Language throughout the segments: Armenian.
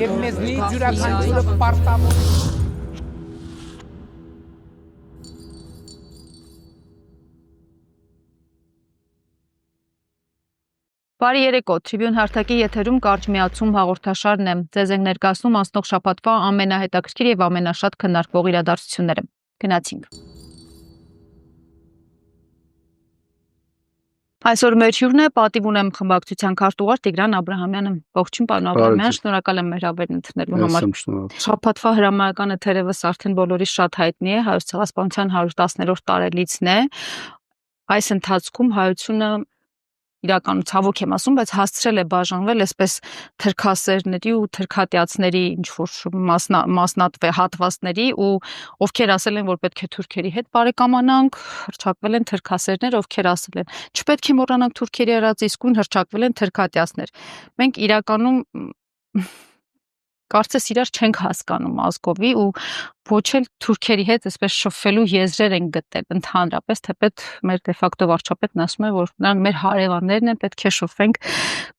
Եվ մեզնի յուրաքանչյուրը պարտավոր Բարի երեկո, Tribune հարթակի եթերում կարճ միացում հաղորդաշարն է։ Ձեզ ենք ներկայացնում անցնող շաբաթվա ամենահետաքրքիր եւ ամենաշատ քննարկվող իրադարձությունները։ Գնացինք։ Այսօր մեր հյուրն է, պատիվ ունեմ խմբակցության քարտուղար Տիգրան Աբրահամյանը։ Ողջույն, պարոն Աբրահամյան, շնորհակալ եմ մեր հավերն ընդունելու համար։ Շաբաթվա հրամայականը թերևս արդեն բոլորի շատ հայտնի է, Հայոց ցեղասպանության 110-րդ տարելիցն է։ Այս ընթացքում հայությունը իրականում ցավոք եմ ասում, բայց հասցրել է բաժանվել այսպես թրքասերների ու թրքատյացների ինչ-որ մասնատվե հատվածների ու ովքեր ասել են, որ պետք է թուրքերի հետ բարեկամանանք, հռչակվել են թրքասերներ, ովքեր ասել են, չպետք է մոռանանք թուրքերի արած իսկույն հռչակվել են թրքատյացներ։ Մենք իրականում կարծես իրար չենք հասկանում ազգովի ու ոչ էլ թուրքերի հետ այսպես շփվելու եզրեր են գտել ընդհանրապես, թեպետ մեր դեֆակտո վարչապետն ասում է, որ նրանք մեր հարևաններն են, պետք է շփվենք։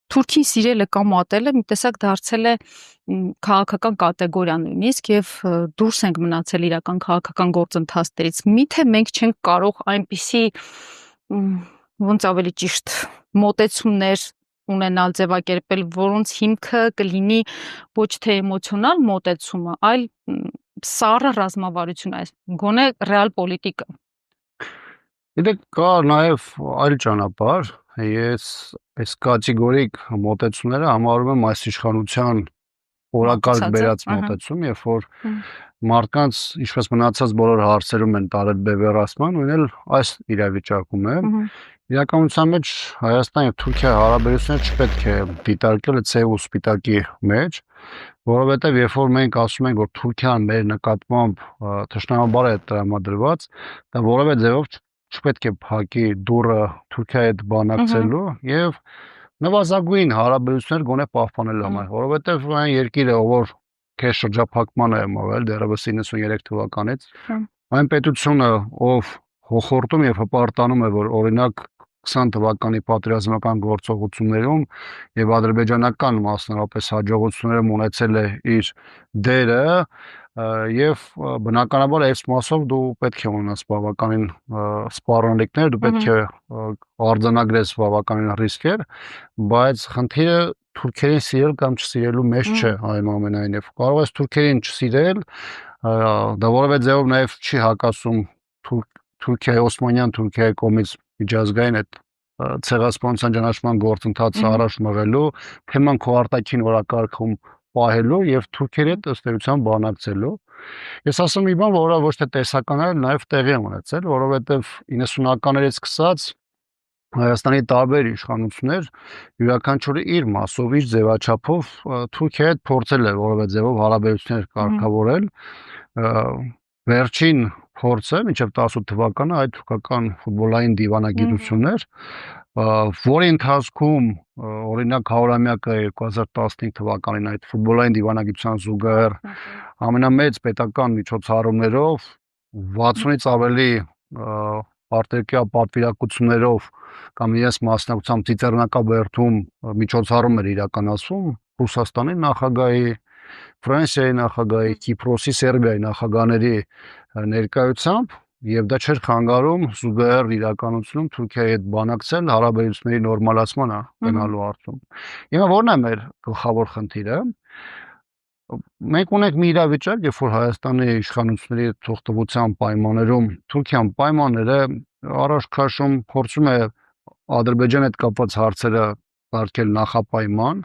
Թուրքին սիրելը կամ ատելը մի տեսակ դարձել է քաղաքական կատեգորիա նույնիսկ եւ դուրս ենք մնացել իրական քաղաքական գործընթացներից։ Միթե մենք չենք կարող այնպիսի ոնց ավելի ճիշտ մոտեցումներ ունենալ, ձևակերպել, որոնց հիմքը կլինի ոչ թե էմոցիոնալ մոտեցումը, այլ սառը ռազմավարություն, այս գոնե ռեալ պոլիտիկա։ Գիտեք, կա նաև այլ ճանապարհ, ես այս կատեգորիկ մոտեցումները համարում եմ այս իշխանության օրակարգ բերած մոտեցում, երբ որ մարդկանց, ինչպես մնացած բոլոր հարցերում են տարել բևեռացման, նույն էլ այս իրավիճակում է։ Իրականության մեջ Հայաստան եւ Թուրքիա հարաբերությունները չպետք է դիտարկել ցեւ ու սպիտակի մեջ, որովհետեւ երբ որ մենք ասում ենք, որ Թուրքիան մեր նկատմամբ թշնամաբար է տրամադրված, դա որևէ ձևով չպետք է փակի դուռը Թուրքիայի հետ բանակցելու եւ նվազագույն հարաբերություններ գոնե պահպանելու համար, որովհետեւ այն երկիրը, որ քեզ շրջափակման է մոռել դեռևս 93 թվականից, այն պետությունը, ով հոխորտում եւ հպարտանում է, որ օրինակ 20 թվականի պատերազմական գործողություններում եւ ադրբեջանական մասնավորապես հաջողություններում ունեցել է իր դերը եւ բնականաբար այս մասով դու պետք է ունենաս բավականին սպառնալիքներ, դու պետք է արձանագրես բավականին ռիսկեր, բայց խնդիրը թուրքերին սիրել կամ չսիրելու մեջ չէ այնուամենայնիվ։ Կարող ես թուրքերին չսիրել, դա որևէ ձևով նաեւ չի հակասում Թուրքիայի Օսմանյան Թուրքիայի կողմից միջազգային այդ ցեղասպանության ճանաչման գործընթացը առաջ մղելու, թեման քո արտաքին օրակարգում պահելու եւ թուրքերի հետ ըստ էության բանակցելու։ Ես ասում եմ մի բան, որը ոչ թե տեսական է, նաեւ տեղի է ունեցել, որովհետեւ 90-ականներից սկսած Հայաստանի տարբեր իշխանություններ յուրաքանչյուրը իր մասով, իր ձևաչափով Թուրքիայի հետ փորձել է որևէ ձևով հարաբերություններ կարգավորել։ Վերջին փորձը մինչև 18 թվականը այդ թուրքական ֆուտբոլային դիվանագիտություններ, որի ընթացքում օրինակ 100-ամյակը 2015 թվականին այդ ֆուտբոլային դիվանագիտության զուգահեռ ամենամեծ պետական միջոցառումներով 60-ից ավելի արտերկրյա պատվիրակություններով կամ իրենց մասնակցությամբ ծիծեռնակաբերդում միջոցառում էր իրականացվում Ռուսաստանի նախագահի, Ֆրանսիայի նախագահի, Կիպրոսի, Սերբիայի նախագահների ներկայությամբ եւ դա չէր խանգարում զուգահեռ իրականությունում Թուրքիայի հետ բանակցել հարաբերությունների նորմալացմանը գնալու հարցում։ Հիմա ո՞րն է մեր գլխավոր խնդիրը։ Մենք ունենք մի իրավիճակ, երբ որ Հայաստանի իշխանությունների թողտվության պայմաններում Թուրքիան պայմանները առաջ քաշում, փորձում է Ադրբեջանի հետ կապված հարցերը դարձնել նախապայման։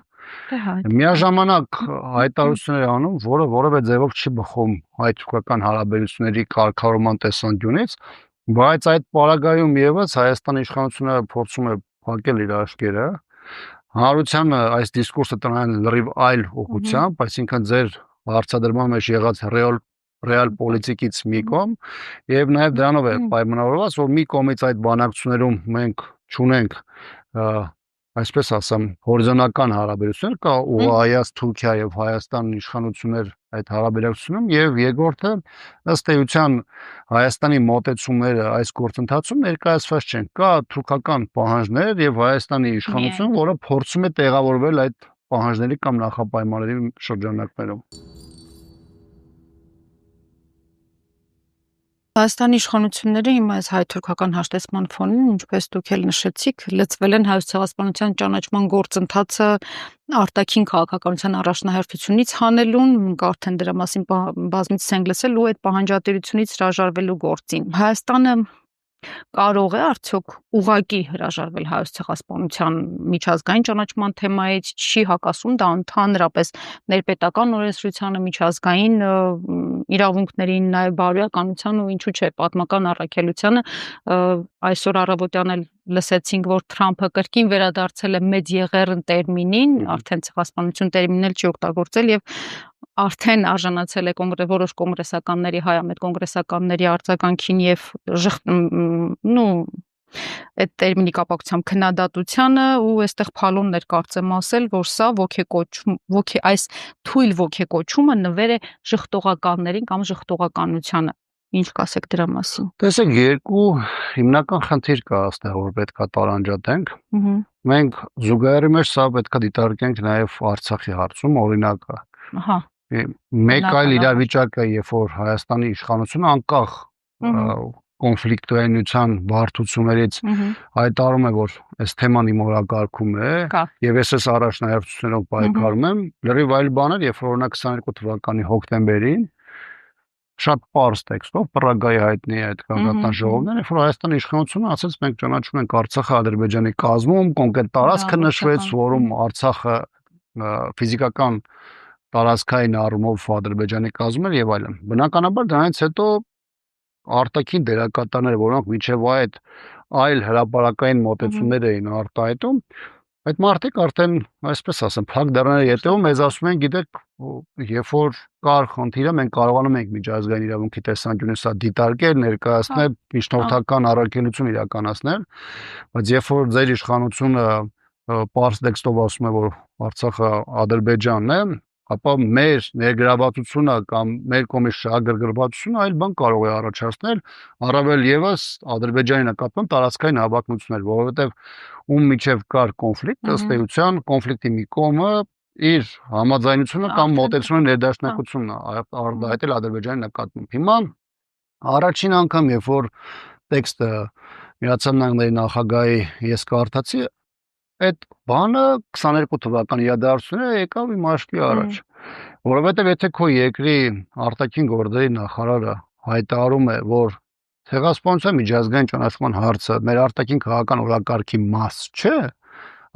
Միաժամանակ հայտարարություններ անում, որը որևէ ձևով չի բխում հայ-թուրքական հարաբերությունների կարգավորման տեսանկյունից, բայց այդ պարագայում եւս Հայաստանի իշխանությունը փորձում է փակել իր աչքերը։ Հանրությանը այս դիսկուրսը տնային լրիվ այլ ուղղությամբ, այսինքն ձեր հարցադրման մեջ եղած ռեալ պոլիտիկից մի կողմ եւ նաեւ դրանով է պայմանավորված, որ մի կողմից այդ բանակցություններում մենք չունենք այսպես ասեմ, հորիզոնական հարաբերություններ կա ՈՒԱԵ-ից Թուրքիա եւ Հայաստան իշխանություններ այդ հարաբերությունում եւ երկրորդը ըստ էության Հայաստանի մոտեցումները այս գործընթացում ներկայացված չեն։ Կա թուրքական պահանջներ եւ Հայաստանի իշխանությունը, որը փորձում է տեղավորվել այդ պահանջների կամ նախապայմանների շրջանակներում։ Հայաստանի իշխանությունները հիմա այս հայ-թուրքական հաշտեցման ֆոնին, ինչպես դուք էլ նշեցիք, լծվել են հայոց ցեղասպանության ճանաչման գործընթացը արտաքին քաղաքականության առաջնահերթությունից հանելուն, արդեն դրա մասին բազմիցս ենք լսել, ու այդ պահանջատիրությունից հրաժարվելու գործին։ Հայաստանը կարող է արդյոք ուղղակի հրաժարվել հայոց ցեղասպանության միջազգային ճանաչման թեմայից, չի հակասում դա ընդհանրապես ներպետական օրենսդրությանը, միջազգային իրավունքներին, նաև բարոյականության ու ինչու՞ չէ պատմական առաքելությանը։ Այսօր առավոտյան էլ լսեցինք, որ Թրամփը կրկին վերադարձել է մեծ եղեռն տերմինին, արդեն ցեղասպանություն տերմինն էլ չի օգտագործել եւ արդեն արժանացել է որոշ կոնգրեսականների, հայամետ կոնգրեսականների արձագանքին եւ այդ տերմինի կապակցությամբ քննադատությանը ու այստեղ փալոնն էր կարծեմ ասել, որ սա այս թույլ ոգեկոչումը նվեր է ժխտողականներին կամ ժխտողականությանը։ Ինչ կասեք դրա մասին։ Տեսեք, երկու հիմնական խնդիր կա այստեղ, որ պետքա տարանջատենք։ Մենք զուգահեռի մեջ սա պետքա դիտարկենք նաև Արցախի հարցում օրինակը։ Ահա։ Մեկ այլ իրավիճակ է, երբ որ Հայաստանի իշխանությունը անկախ կոնֆլիկտուայնության բարդություններից հայտարարում է, որ այս թեման իմ օրակարգում է, եւ ես առաջնահերթություններով պայքարում եմ, լրիվ այլ բան էր, երբ որ օրինակ 22 թվականի հոկտեմբերին շատ պարզ տեքստով Պրագայի հայտնի այդ քաղաքական ժողովները, երբ որ Հայաստանի իշխանությունը ասաց մենք ճանաչում ենք Արցախը Ադրբեջանի կազմում, կոնկրետ տարածքը նշվեց, որում Արցախը ֆիզիկական տարածքային առումով Ադրբեջանի կազմում էր եւ այլն։ Բնականաբար դրանից հետո արտաքին դերակատարները, որոնք միջև այդ այլ հրապարակային մոտեցումներ էին արտահայտում, այդ մարդիկ արդեն, այսպես ասեմ, փակ դռների ետևում մեզ ասում են, գիտեք, երբ որ կար խնդիրը, մենք կարողանում ենք միջազգային իրավունքի տեսանկյունից սա դիտարկել, ներկայացնել, միջնորդական առաքելություն իրականացնել, բայց երբ որ ձեր իշխանությունը պարզ տեքստով ասում է, որ Արցախը Ադրբեջանն է, ապա մեր ներգրավվածությունը կամ մեր կողմից շահագրգռվածությունը այլ բան կարող է առաջացնել, առավել եւս Ադրբեջանի նկատմամբ տարածքային հավակնություններ, որովհետեւ ում միջև կար կոնֆլիկտ, ըստ էության կոնֆլիկտի մի կողմը իր համաձայնությունը կամ մոտեցումը ներդաշնակությունն է արտահայտել Ադրբեջանի նկատմամբ։ Հիմա առաջին անգամ, երբ որ տեքստը Միացյալ Նահանգների նախագահի ես կարդացի, այդ բանը 22 թվականի իրադարձությունները եկավ իմ աչքի առաջ, որովհետև եթե քո երկրի արտաքին գործերի նախարարը հայտարարում է, որ ցեղասպանության միջազգային ճանաչման հարցը մեր արտաքին քաղաքական օրակարգի մաս չէ,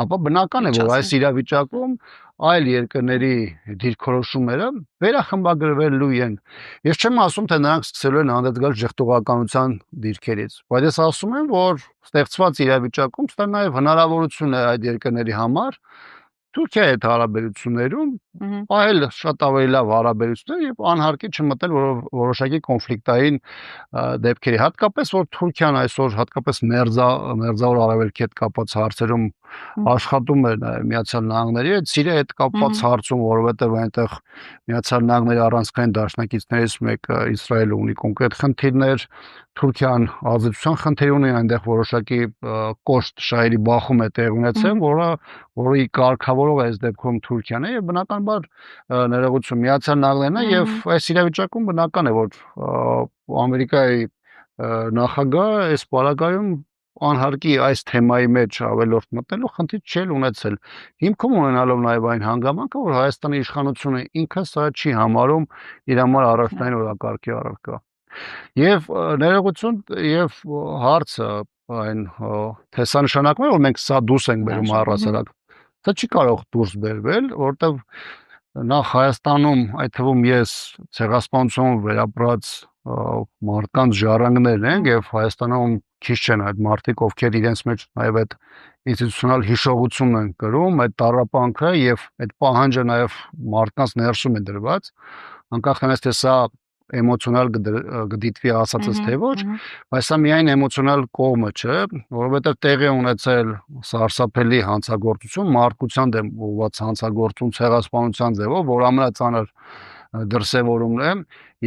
ապա բնական է, որ այս իրավիճակում այլ երկրների դիրքորոշումները վերախմբագրվելու են։ Ես չեմ ասում, թե նրանք սկսելու են հանդես գալ ժխտողականության դիրքերից, բայց ես ասում եմ, որ ստեղծված իրավիճակում սա նաև հնարավորություն է այդ երկրների համար Թուրքիայի հետ հարաբերություններում այլ շատ ավելի լավ հարաբերություններ եւ անհարկի չմտնել որոշակի կոնֆլիկտային դեպքերի, հատկապես որ Թուրքիան այսօր հատկապես մերձավոր արևելքի հետ կապված հարցերում աշխատում է նաև Միացյալ Նահանգների հետ, Սիրիայի հետ կապված հարցում, որովհետև այնտեղ Միացյալ Նահանգների առանցքային դաշնակիցներից մեկը Իսրայելը ունի կոնկրետ խնդիրներ, Թուրքիան ազդեցության խնդիր ունի, այնտեղ որոշակի կոշտ շահերի բախում է տեղ ունեցել, որի կարգավորող այս դեպքում Թուրքիան է եւ բնականաբար ներողություն Միացյալ Նահանգներն է եւ այս իրավիճակում բնական է, որ Ամերիկայի նախագահը այս պարագայում անհարկի այս թեմայի մեջ ավելորդ մտնելու խնդիր չէ ունեցել։ Հիմքում ունենալով նաև այն հանգամանքը, որ Հայաստանի իշխանությունը ինքը սա չի համարում իր համար առաջնային օրակարգի առարկա։ Եվ ներողություն եւ հարցը այն թե սա նշանակում է, որ մենք սա դուրս ենք բերում առասարակ։ Դա չի կարող դուրս բերվել, որովհետեւ նախ Հայաստանում, այդ թվում ես ցեղասպանությունով վերապրած մարդկանց ժառանգներն են եւ Հայաստանում քիչ չեն այդ մարդիկ, ովքեր իրենց մեջ նաև այդ ինստիտուցիոնալ հիշողությունն են կրում, այդ տառապանքը եւ այդ պահանջը նաև մարդկանց ներսում է դրված, անկախ նրանից թե սա էմոցիոնալ գդիտվի ասածս թե ոչ, բայց սա միայն էմոցիոնալ կողմը չէ, որովհետև տեղի ունեցել սարսափելի հանցագործություն, մարդկության դեմ ուղղված հանցագործություն ցեղասպանության ձևով, որ ամենածանր դրսևորումն է,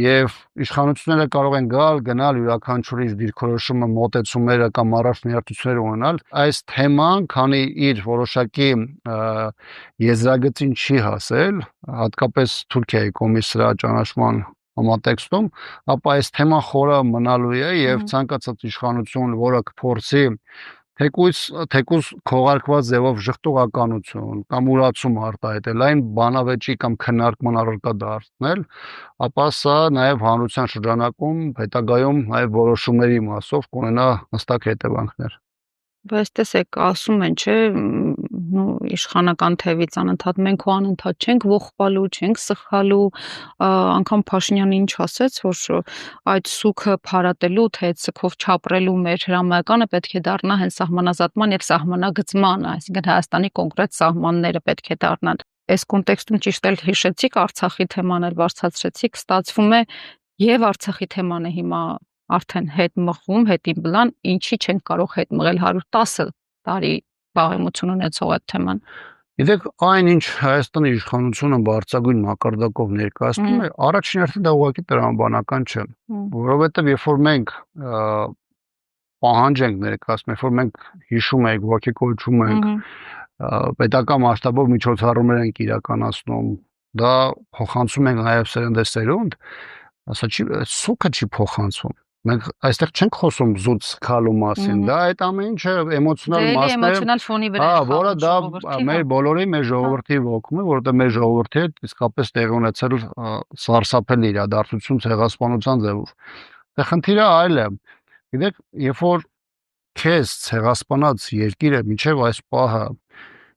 եւ իշխանությունները կարող են գնալ յուրաքանչյուրի դիրքորոշումը մոտեցումները կամ առաջնահերթություններ ունենալ այս թեման, քանի իր որոշակի եզրագծին չի հասել, հատկապես Թուրքիայի կողմից սրա ճանաչման համատեքստում, ապա այս թեման խորը մնալու է եւ ցանկացած իշխանություն, որը կփորձի թեկուզ քողարկված ձևով ժխտողականություն կամ ուրացում արտահայտել, այն բանավեճի կամ քննարկման առարկա դարձնել, ապա սա նաև հանրության շրջանակում հետագայում նաև որոշումների մասով կունենա հստակ հետևանքներ։ Բայց տեսեք, ասում են, չէ, իշխանական թևից անընդհատ մենք ու անընդհատ չենք ողբալու, չենք սխալու, անգամ Փաշինյանը ինչ ասեց, որ այդ սուքը փարատելու, թե այդ սքով չապրելու մեր հրամայականը պետք է դառնա հենց սահմանազատման եւ սահմանագծմանը, այսինքն Հայաստանի կոնկրետ սահմանները պետք է դառնան։ Այս կոնտեքստում ճիշտ էլ հիշեցիք, Արցախի թեման էլ բարձրացրեցիք, ստացվում է եւ Արցախի թեման է հիմա արդեն հետ մղվում, հետին բլան, ինչի չենք կարող հետ մղել 110 տարի բաղեմություն ունեցող այդ թեման։ Գիտեք, այնինչ Հայաստանի իշխանությունը բարձրագույն մակարդակով ներկայացնում է, առաջին հերթին դա ուղղակի տրամաբանական չէ, որովհետև երբ որ մենք պահանջ ենք ներկայացնում, երբ որ մենք հիշում ենք, ողջակոչում ենք, պետական մասշտաբով միջոցառումներ ենք իրականացնում, դա փոխանցում ենք նաև սերնդեսերունդ, ասա չի, սուքը չի փոխանցվում։ Մենք այստեղ չենք խոսում զուտ սխալու մասին, դա այդ ամեն ինչը էմոցիոնալ մասն է, էմոցիոնալ ֆոնի վրա է, որը դա մեր բոլորի, մեր ժողովրդի ոգում է, որովհետև մեր ժողովրդի հետ իսկապես տեղի ունեցել սարսափելի իրադարձություն ցեղասպանության ձևով։ Դե խնդիրը այլ է։ Գիտեք, երբ որ քեզ ցեղասպանած երկիրը միջև այս պահը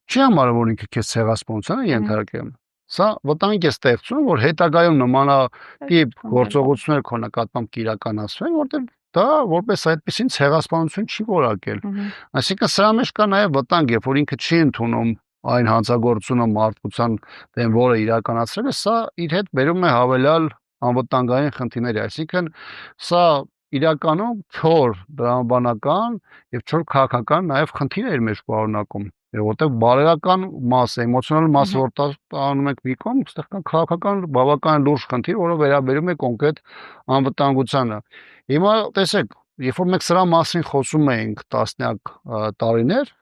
չի համարում, որ ինքը քեզ ցեղասպանության է ենթարկել, սա վտանգ է ստեղծում, որ հետագայում նմանատիպ գործողություններ քո նկատմամբ կիրականացվեն, որտեղ դա որպես այդպեսին ցեղասպանություն չի որակել։ Այսինքն սրա մեջ կա նաև վտանգ, երբ որ ինքը չի ընդունում այն հանցագործությունը մարդկության դեմ, որը իրականացրել է, սա իր հետ բերում է հավելյալ անվտանգային խնդիրներ, այսինքն սա իրականում չոր դրամաբանական եւ չոր քաղաքական նաև խնդիր է իր մեջ պարունակում։ Որտեղ բարոյական մասը, էմոցիոնալ մասը, որ տանում ենք մի կողմ, այստեղ կա քաղաքական բավական լուրջ խնդիր, որը վերաբերում է կոնկրետ անվտանգությանը։ Հիմա տեսեք, երբ որ մենք սրա մասին խոսում էինք տասնյակ տարիներ,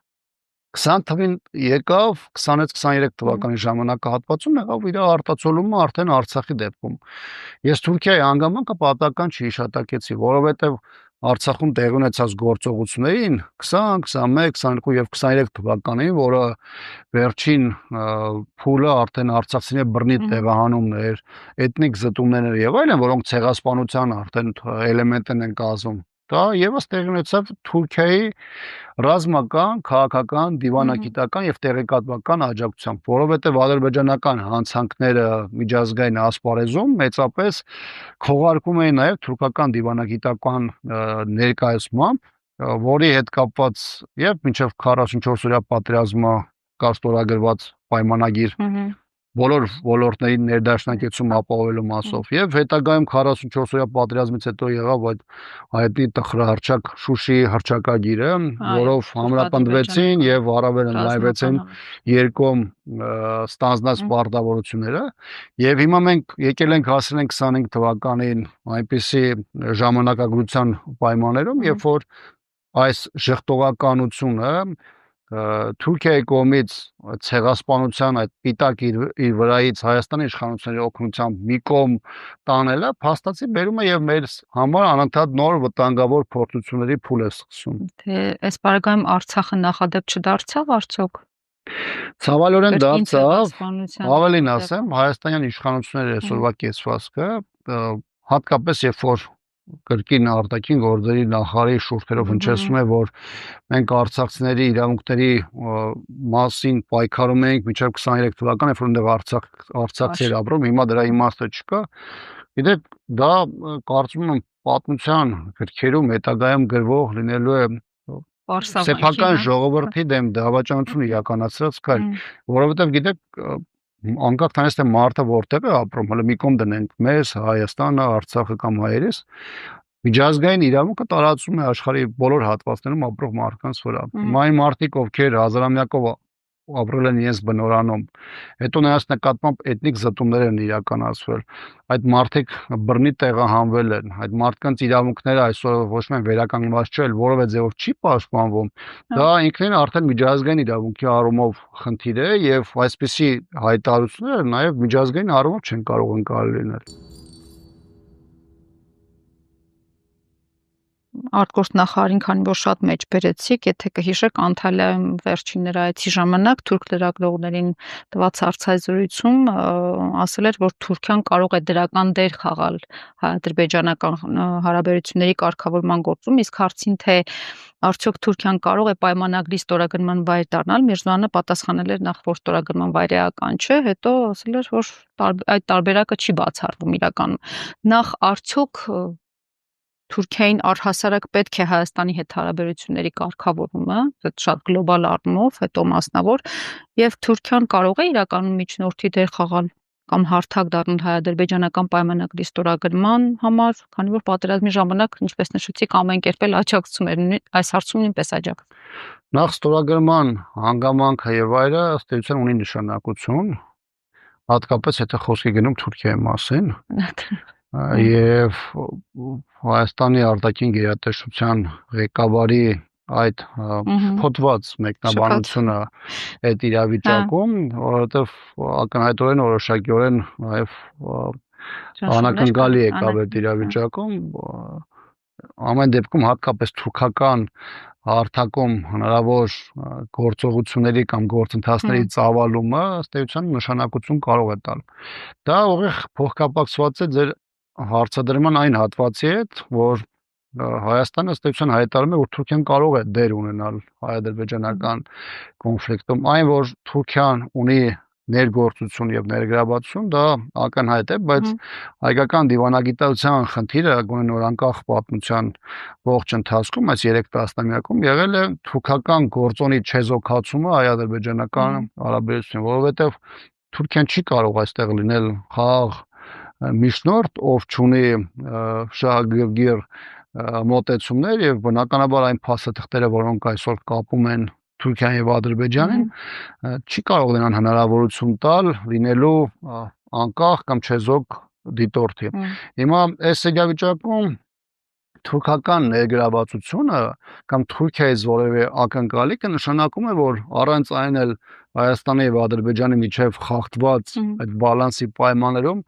20 թվին եկավ 20-23 թվականի ժամանակահատվածում եղավ իր արտացոլումը արդեն Արցախի դեպքում։ Ես Թուրքիայի հանգամանքը պատահական չհիշատակեցի, որովհետև Արցախում տեղի ունեցած գործողություններին 20, 21, 22 եւ 23 թվականին, որը վերջին փուլը արդեն արցախցիների բռնի տեղահանումներ, էթնիկ զտումներ եւ այլն, որոնք ցեղասպանության արդեն էլեմենտներ են կազմում։ Դա եւս տեղի ունեցավ Թուրքիայի ռազմական, քաղաքական, դիվանագիտական եւ տեղեկատվական աջակցությամբ, որովհետեւ ադրբեջանական հանցանքները միջազգային ասպարեզում մեծապես քողարկում էին նաեւ թուրքական դիվանագիտական ներկայացմամբ, որի հետ կապված եւ մինչեւ 44 օրյա պատերազմը կարգավորված պայմանագիր բոլոր ոլորտների ներդաշնակեցում ապահովելու մասով եւ հետագայում 44 օրյա պատերազմից հետո եղավ այդ հայտնի տխրահռչակ Շուշիի հռչակագիրը, որով համապնդվեցին եւ առավել ընդլայնվեցին երկկողմ ստանձնած պարտավորությունները եւ հիմա մենք եկել ենք հասել ենք 25 թվականին այնպիսի ժամանակագրության պայմաններում, երբ որ այս ժխտողականությունը Թուրքիայի կողմից ցեղասպանության այդ պիտակ իր վրայից Հայաստանի իշխանությունների օգնությամբ մի կողմ տանելը փաստացի բերում է եւ մեր համար անընդհատ նոր վտանգավոր փորձությունների փուլ է սկսում։ Թե այս բaragայում Արցախը նախադեպ չդարձավ արդյոք։ Ցավալիորեն դարձավ, ավելին ասեմ, հայաստանյան իշխանությունների այսօրվա կեցվածքը հատկապես երբ որ կրկին արտաքին գործերի նախարարի շուրթերով հնչեցնում է, որ մենք արցախցիների իրավունքների մասին պայքարում ենք մինչև 23 թվական, երբ որ այնտեղ արցախցիներ ապրում, հիմա դրա իմաստը չկա։ Գիտեք, դա կարծում եմ պատմության գրքերում հետագայում գրվող լինելու է սեփական ժողովրդի դեմ դավաճանություն իրականացրած քայլ, որովհետև գիտեք անկախ նրանից թե մարդը որտեղ է ապրում, հələ մի կողմ դնենք մեզ, Հայաստանը, Արցախը կամ հայերս, միջազգային իրավունքը տարածում է աշխարհի բոլոր հատվածներում ապրող մարդկանց վրա։ Այն մարդիկ, ովքեր հազարամյակով ապրել են իրենց բնորանում, հետո նրանց նկատմամբ էթնիկ զտումներ են իրականացվել, այդ մարդիկ բռնի տեղահանվել են, այդ մարդկանց իրավունքները այսօր ոչ միայն վերականգնված չէ, որևէ ձևով չի պաշտպանվում, դա ինքնին արդեն միջազգային իրավունքի առումով խնդիր է եւ այսպիսի հայտարարությունները նաեւ միջազգային առումով չեն կարող ընկալել լինել։ Արտգործնախարարին, քանի որ շատ մեջ բերեցիք, եթե կհիշեք Անտալիայում վերջին նրա այցի ժամանակ թուրք լրագրողներին տված հարցազրույցում ասել էր, որ Թուրքիան կարող է դրական դեր խաղալ հայ-ադրբեջանական հարաբերությունների կարգավորման գործում, իսկ հարցին թե արդյոք Թուրքիան կարող է պայմանագրի ստորագրման վայր դառնալ, Միրզոյանը պատասխանել էր նախ, որ ստորագրման վայր էական չէ, հետո ասել էր, որ այդ տարբերակը չի բացառվում իրականում։ Նախ արդյոք Թուրքիային առհասարակ պետք է Հայաստանի հետ հարաբերությունների կարգավորումը, շատ գլոբալ առումով, հետո մասնավոր, եւ Թուրքիան կարող է իրականում միջնորդի դեր խաղալ կամ հարթակ դառնալ հայ-ադրբեջանական պայմանագրի ստորագրման համար, քանի որ պատերազմի ժամանակ, ինչպես նշեցիք, ամեն կերպ էլ աջակցում էր, այս հարցում նույնպես աջակցում։ Նախ ստորագրման հանգամանքը եւ այլը ըստ էության ունի նշանակություն, հատկապես եթե խոսքի գնում Թուրքիայի մասին։ Եվ Հայաստանի արտաքին գերատեսչության ղեկավարի այդ փոթված մեկնաբանությունը այդ իրավիճակում, որովհետև ակնհայտորեն որոշակիորեն նաև անակնկալի եկավ այդ իրավիճակում, ամեն դեպքում հատկապես թուրքական հարթակում հնարավոր գործողությունների կամ գործընթացների ծավալումը ըստ էության նշանակություն կարող է տալ։ Դա ուղիղ փոխկապակցված է ձեր հարցադրման այն հատվածի հետ, որ Հայաստանը ըստ էության հայտարարում է, որ Թուրքիան կարող է դեր ունենալ հայ-ադրբեջանական կոնֆլիկտում, այն որ Թուրքիան ունի ներգործություն եւ ներգրավվածություն, դա ակնհայտ է, բայց հայկական դիվանագիտության խնդիրը գոնե նոր անկախ պատմության ողջ ընթացքում այս 3 տասնամյակում եղել է թուրքական գործոնի չեզոքացումը հայ-ադրբեջանական հարաբերությունում, որովհետեւ Թուրքիան չի կարող այստեղ լինել խաղաղ միջնորդ, ով չունի շահագրգիռ մոտեցումներ եւ բնականաբար այն փաստաթղթերը, որոնք այսօր կապում են Թուրքիան եւ Ադրբեջանին, չի կարող նրան հնարավորություն տալ լինելու անկախ կամ չեզոք դիտորդի։ Հիմա այս իրավիճակում թուրքական ներգրավվածությունը կամ Թուրքիայից որևէ ակնկալիքը նշանակում է, որ առանց այն էլ Հայաստանի եւ Ադրբեջանի միջև խախտված այդ բալանսի պայմաններում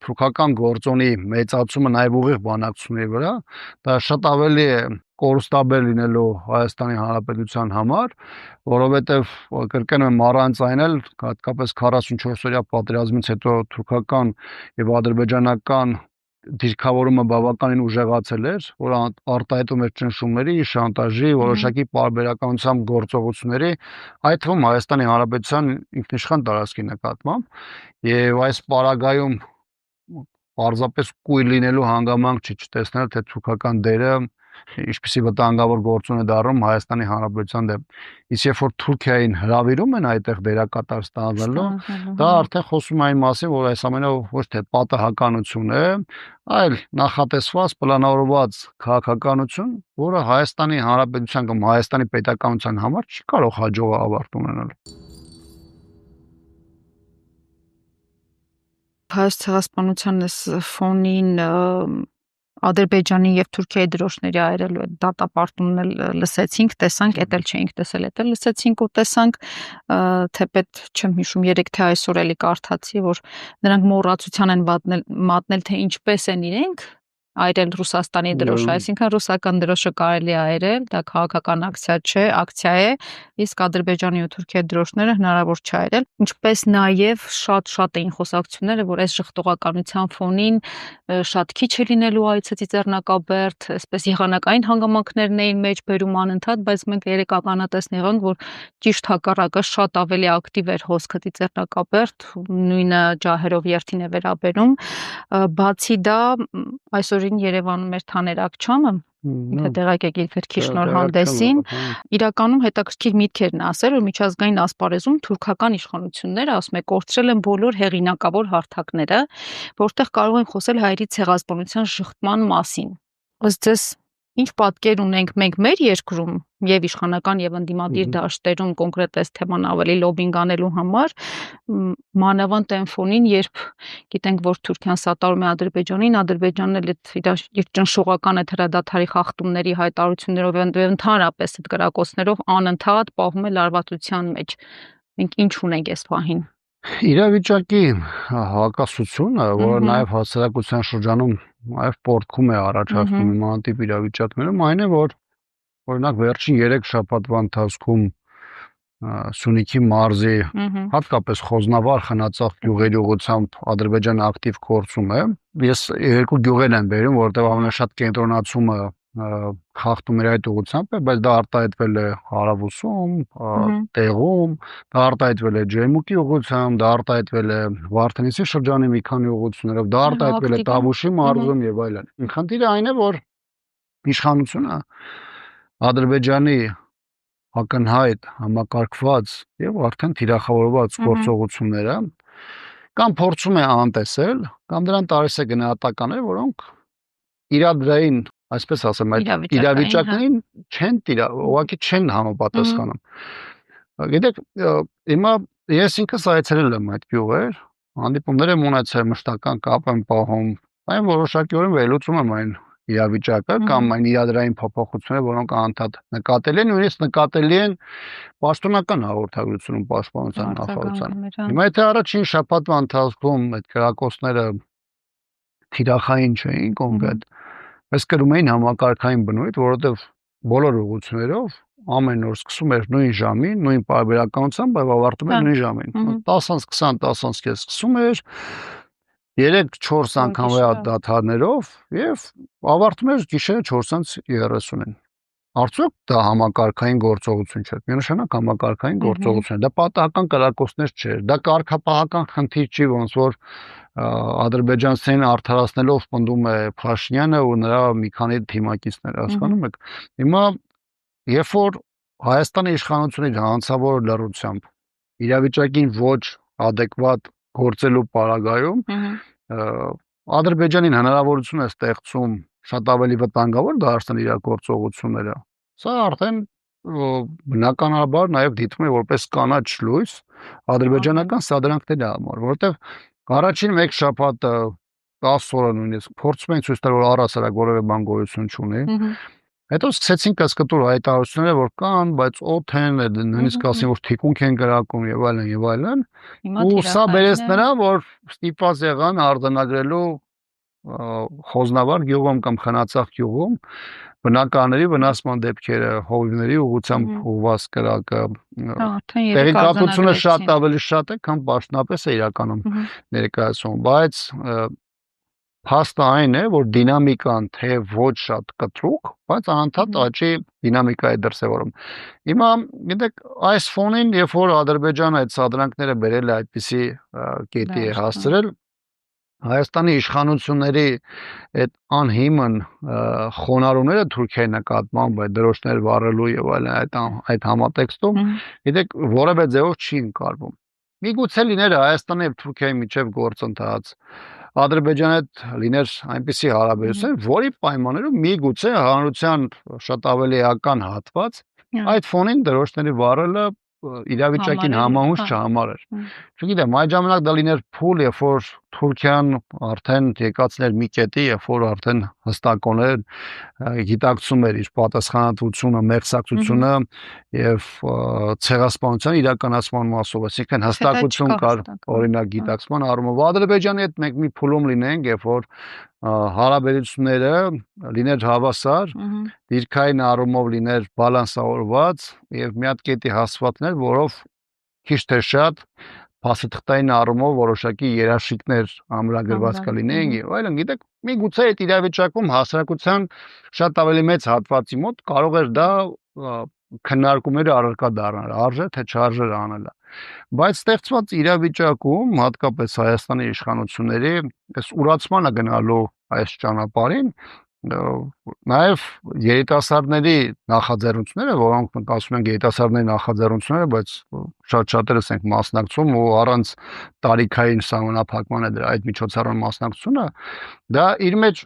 թուրքական գործոնի մեծացումը նաեւ ուղիղ բանակցությունների վրա, դա շատ ավելի է կորուստաբեր լինելու Հայաստանի Հանրապետության համար, որովհետեւ կրկնում եմ առանց այն էլ հատկապես 44-օրյա պատերազմից հետո թուրքական եւ ադրբեջանական դիրքավորումը բավականին ուժեղացել էր, որ արտահայտում էր ճնշումների, շանտաժի, որոշակի պարբերականությամբ գործողությունների, այդ թվում Հայաստանի Հանրապետության ինքնիշխան տարածքի նկատմամբ, եւ այս պարագայում պարզապես կույր լինելու հանգամանք չի չտեսնել, թե թուրքական դերը ինչպիսի վտանգավոր գործոն է դառնում Հայաստանի Հանրապետության դեմ։ Իսկ երբ որ Թուրքիային հրավիրում են այդտեղ դերակատար ստանալու, դա արդեն խոսում է այն մասին, որ այս ամենը ոչ թե պատահականություն է, այլ նախատեսված, պլանավորված քաղաքականություն, որը Հայաստանի Հանրապետության կամ Հայաստանի պետականության համար չի կարող հաջող ավարտ ունենալ։ Հայոց ցեղասպանության ֆոնին Ադրբեջանի եւ Թուրքիայի դրոշների այրելու այդ դատապարտումն էլ լսեցինք, տեսանք, էդ էլ չէինք տեսել, էդ էլ լսեցինք ու տեսանք, թեպետ չեմ հիշում 3 թե այսօր էլի կարդացի, որ նրանք մոռացության են մատնել, թե ինչպես են իրենք այրել Ռուսաստանի դրոշը, այսինքն ռուսական դրոշը կարելի է այրել, դա քաղաքական ակցիա է, իսկ Ադրբեջանի ու Թուրքիայի դրոշները հնարավոր չէ այրել, ինչպես նաև շատ էին խոսակցությունները, որ այս ժխտողականության ֆոնին շատ քիչ է լինելու այցը Ծիծեռնակաբերդ, այսպես եղանակային հանգամանքներն էին մեջ բերում անընդհատ, բայց մենք երեք ականատեսն եղանք, որ ճիշտ հակառակը շատ ավելի ակտիվ էր հոսքը Ծիծեռնակաբերդ, նույնը ջահերով երթին է վերաբերում, բացի դա այսօրին Երևանում էր Թաներ Աքչամը, Թե տեղակ եկել Ֆերքի շնորհանդեսին, իրականում հետաքրքիր միտքերն ասել, որ միջազգային ասպարեզում թուրքական իշխանությունները ասում է կորցրել են բոլոր հեղինակավոր հարթակները, որտեղ կարող են խոսել հայերի ցեղասպանության շղթման մասին։ Ըստ ձեզ ինչ պատկեր ունենք մենք մեր երկրում եւ իշխանական եւ ընդդիմադիր դաշտերում կոնկրետ այս թեման ավելի լոբինգ անելու համար մանավանդ այն ֆոնին, երբ գիտենք, որ Թուրքիան սատարում է Ադրբեջանին, Ադրբեջանն էլ իր ճնշողական այդ հրադադարի խախտումների հայտարարություններով եւ ընդհանրապես այդ կրակոցներով անընդհատ պահում է լարվածության մեջ։ Մենք ինչ ունենք այս պահին։ Իրավիճակի հակասությունը, որը նաև հասարակության շրջանում նաև պոռթկում է առաջացնում իմանան տիպ իրավիճակներում, այն է, որ օրինակ վերջին 3 շաբաթվա ընթացքում Սյունիքի մարզի հատկապես Խոզնավար խնացող գյուղերի ուղղությամբ Ադրբեջանը ակտիվ գործում է։ Ես երկու գյուղեր եմ բերում, որտեղ ամենաշատ կենտրոնացումը խախտում էր այդ ուղղությամբ է, բայց դա արտահայտվել է Հարավուսում, Տեղում, դա արտահայտվել է Ջերմուկի ուղղությամբ, դա արտահայտվել է Վարդենիսի շրջանի մի քանի ուղղություններով, դա արտահայտվել է Տավուշի մարզում եւ այլն։ Խնդիրը այն է, որ իշխանությունը Ադրբեջանի ակնհայտ համակարգված եւ արդեն թիրախավորված գործողությունները կամ փորձում է անտեսել, կամ դրան տալիս է գնահատականներ, որոնք իրադրային, այսպես ասեմ, այդ իրավիճակներին չեն ուղղակի չեն համապատասխանում։ Գիտեք, հիմա ես ինքս այցելել եմ այդ գյուղեր, հանդիպումներ եմ ունեցել, մշտական կապ եմ պահում, այն որոշակիորեն վերլուծում եմ այն իրավիճակը կամ այն իրադրային փոփոխությունները, որոնք անընդհատ նկատելի են, նույնիսկ նկատելի են պաշտոնական հաղորդագրությունում պաշտպանության նախարարության։ Հիմա եթե առաջին շաբաթվա ընթացքում այդ կրակոցները թիրախային չէին կոնկրետ, բայց կրում էին համակարգային բնույթ, որովհետև բոլոր ուղղություններով ամեն օր սկսում էր նույն ժամին, նույն պարբերականությամբ, բայց ավարտում էր նույն ժամին։ 10:20, 10:30 սկսում էր 3-4 անգամվա դադարներով եւ ավարտում էր գիշերը 4:30-ին։ Արդյոք դա համակարգային գործողություն չէ։ Միանշանակ համակարգային գործողություն է։ Դա պատահական կրակոցներ չէ։ Դա կարգապահական խնդիր չի, ոնց որ ադրբեջանցին արդարացնելով պնդում է Փաշինյանը ու նրա մի քանի թիմակիցները, հասկանում եք։ Հիմա երբ որ Հայաստանի իշխանությունների հանցավոր լռությամբ իրավիճակին ոչ adekvat գործելու պարագայում Ադրբեջանին հնարավորություն է ստեղծում շատ ավելի վտանգավոր դարձնել իր գործողությունները։ Սա արդեն բնականաբար նաև դիտվում է որպես կանաչ լույս ադրբեջանական սադրանքների համար, որովհետև առաջին մեկ շաբաթը 10 օրը նույնիսկ փորձում են ցույց տալ, որ առասարակ որևէ բան գոյություն չունի։ Հետո սկսեցին կասկտուր հայտարարությունները, որ կան, բայց օդ են, նույնիսկ ասին, որ թիկունք են կրակում եւ այլն եւ այլն։ Ու սա բերեց նրան, որ ստիպված եղան արձանագրելու Խոզնավար գյուղում կամ Խնացախ գյուղում բնակարանների վնասման դեպքերը, հովիվների ուղղությամբ ուղղված կրակը։ Տեղեկատվությունը շատ ավելի շատ է, քան պաշտոնապես է իրականում ներկայացում, բայց փաստը այն է, որ դինամիկան թե ոչ շատ կտրուկ, բայց անընդհատ աճի դինամիկա է դրսևորում։ Հիմա գիտեք, այս ֆոնին, երբ որ Ադրբեջանը այդ սադրանքները բերել է այդպիսի կետի է հասցրել, Հայաստանի իշխանությունների այդ անհիմն խոնարհումները Թուրքիայի նկատմամբ այդ դրոշներ վառելու եւ այլն այդ համատեքստում, գիտեք, որևէ ձևով չի ընկալվում։ Միգուցե լիներ Հայաստանի եւ Թուրքիայի միջև գործընթաց, Ադրբեջանի հետ լիներ այնպիսի հարաբերություն, որի պայմաններում միգուցե հանրության շատ ավելի էական հատված այդ ֆոնին դրոշների վառելը իրավիճակին համահունչ չհամարեր։ Չգիտեմ, այդ ժամանակ դա լիներ փուլ, երբ որ Թուրքիան արդեն եկածներ մի կետի, երբ որ արդեն հստակորեն գիտակցում էր իր պատասխանատվությունը, մեղսակցությունը եւ ցեղասպանության իրականացման մասով, այսինքն հստակություն կար օրինակ գիտակցման առումով։ Ադրբեջանի հետ մենք մի փուլում լինենք, երբ որ հարաբերությունները լիներ հավասար, դիրքային առումով լիներ բալանսավորված եւ մի հատ կետի հասվածներ, որով քիչ թե շատ փաստաթղթային առումով որոշակի երաշխիքներ ամրագրված կլինեն եւ այլն։ Գիտեք, միգուցե այդ իրավիճակում հասարակության շատ ավելի մեծ հատվածի մոտ կարող էր դա քննարկումների առարկա դառնալ, արժե թե չարժե անելը։ Բայց ստեղծված իրավիճակում, հատկապես Հայաստանի իշխանությունների այս ուրացմանը գնալու այս ճանապարհին նաև երիտասարդների նախաձեռնությունները, որոնք ասում են երիտասարդների նախաձեռնությունները, բայց շատ-շատերս ենք մասնակցում ու առանց տարիքային սահմանափակման է դրա այդ միջոցառման մասնակցությունը, դա իր մեջ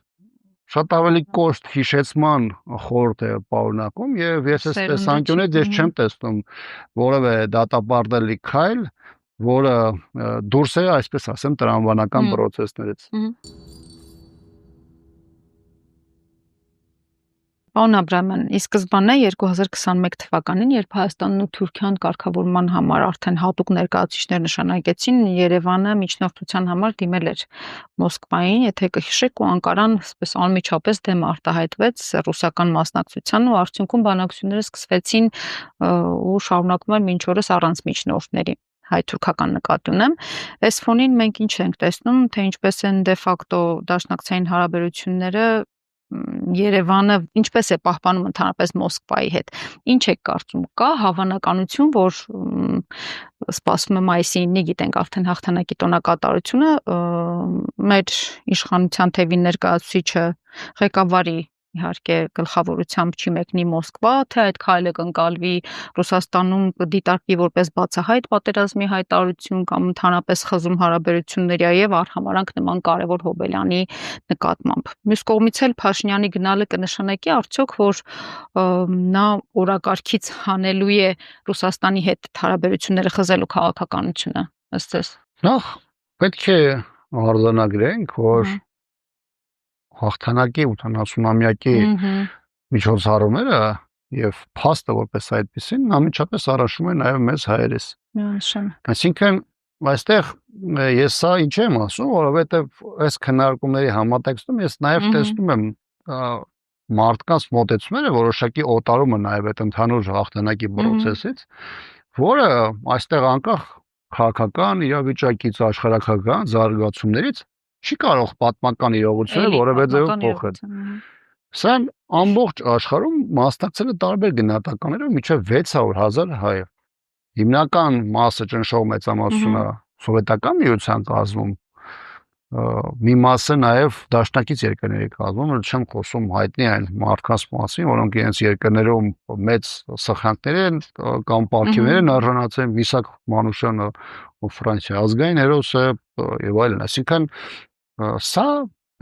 շատ ավելի կոշտ հիշեցման խորհուրդ է պարունակում եւ ես այս տեսանկյունից ես չեմ տեսնում որևէ դատապարտելի քայլ, որը դուրս է, այսպես ասեմ, տրամաբանական process-ներից։ Պարոն Աբրահամյան, ի սկզբանե 2021 թվականին, երբ Հայաստանն ու Թուրքիան կարգավորման համար արդեն հատուկ ներկայացուցիչներ նշանակեցին, Երևանը միջնորդության համար դիմել էր Մոսկվային, եթե կհիշեք, ու Անկարան այսպես անմիջապես դեմ արտահայտվեց ռուսական մասնակցության ու արդյունքում բանակցությունները սկսվեցին ու շարունակվում են մինչ օրս առանց միջնորդների։ Հայ-թուրքական նկատի ունեմ։ Այս ֆոնին մենք ինչ ենք տեսնում, թե ինչպես են դե ֆակտո դաշնակցային հարաբերությունները Երևանը ինչպես է պահպանում ընդհանրապես Մոսկվայի հետ։ Ինչ եք կարծում, կա հավանականություն, որ սպասվում է մայիսի 9-ի, գիտենք արդեն հաղթանակի տոնակատարությունը, մեր իշխանության թևի ներկայացուցիչը ղեկավարի իհարկե գլխավորությամբ չի մեկնի Մոսկվա, թե այդ քայլը կընկալվի Ռուսաստանում դիտարկվի որպես բացահայտ պատերազմի հայտարարություն կամ ընդհանրապես խզում հարաբերությունների եւ արհամարանք նման կարևոր հոբելյանի նկատմամբ։ Մյուս կողմից էլ Փաշինյանի գնալը կնշանակի արդյոք, որ նա օրակարգից հանելու է Ռուսաստանի հետ հարաբերությունները խզելու քաղաքականությունը, ըստ ձեզ։ Նախ պետք է արձանագրենք, որ հաղթանակի 80-ամյակի միջոցառումները եւ փաստը որպես այդպեսին անմիջապես առաջում է նաեւ մեզ հայերս։ Այսինքն այստեղ ես սա ինչ եմ ասում, որովհետեւ այս քննարկումների համատեքստում ես նաեւ տեսնում եմ մարդկանց մոտեցումները որոշակի օտարումը նաեւ այդ ընդհանուր հաղթանակի process-ից, որը այստեղ անկախ քաղաքական իրավիճակից աշխարհակական զարգացումներից չի կարող պատմական իրողությունները որևէ ձևով փոխել։ Սա ամբողջ աշխարհում մասնակցել է տարբեր գնահատականներով մինչև 600,000 հայ։ Հիմնական մասը ճնշող մեծամասնությունը սովետական միության կազմում, մի մասը նաև դաշնակից երկրների կազմում, չեմ խոսում հայտնի այն մարդկանց մասին, որոնք իրենց երկրներում մեծ սխրանքներ են կամ պարգևներ են արժանացել, Միսակ Մանուշյանը ու Ֆրանսիա ազգային հերոսը եւ այլն, այսինքն սա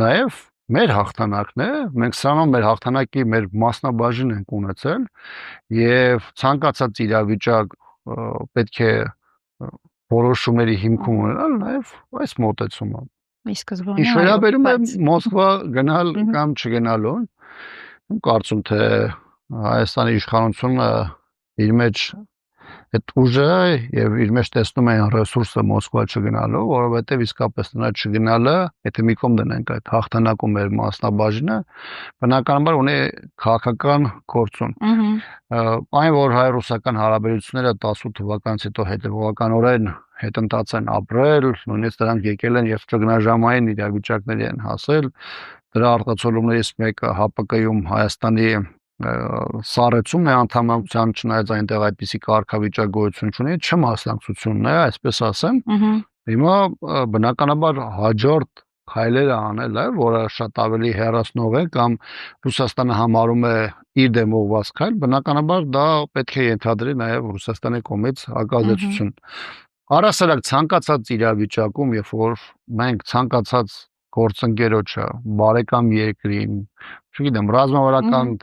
նաև մեր հաղթանակն է, մենք սրանով մեր հաղթանակի մեր մասնաբաժին ենք ունեցել եւ ցանկացած իրավիճակ պետք է որոշումների հիմքում ունենալ նաև այս մոտեցումը։ Ինչ վերաբերում է Մոսկվա գնալ կամ չգնալուն, կարծում թե Հայաստանի իշխանությունը իր մեջ այդ ուժը եւ իր մեջ տեսնում են ռեսուրսը Մոսկվա չգնալու, որովհետեւ իսկապես նա չգնալը, եթե մի կողմ դնենք այդ հաղթանակում մեր մասնաբաժինը, բնականաբար ունի քաղաքական գործուն։ Այն որ հայ-ռուսական հարաբերությունները 18 թվականից հետո հետևողականորեն հետընթաց են ապրել, նույնիսկ դրանք եկել են եւ ճգնաժամային իրավիճակների են հասել, դրա արտացոլումներից մեկը ՀԱՊԿ-ում Հայաստանի սառեցումն է անդամակցության, չնայած այնտեղ այդպիսի կարգավիճակ գոյություն չունի, չմասնակցությունն է, այսպես ասեմ։ Հիմա բնականաբար հաջորդ քայլերը անել է, որը շատ ավելի հեռացնող է կամ Ռուսաստանը համարում է իր դեմ ուղղված քայլ, բնականաբար դա պետք է ենթադրի նաև Ռուսաստանի կողմից հակազդեցություն։ Առասարակ ցանկացած իրավիճակում, երբ որ մենք ցանկացած գործընկերոջը, բարեկամ երկրին, չգիտեմ, ռազմավարական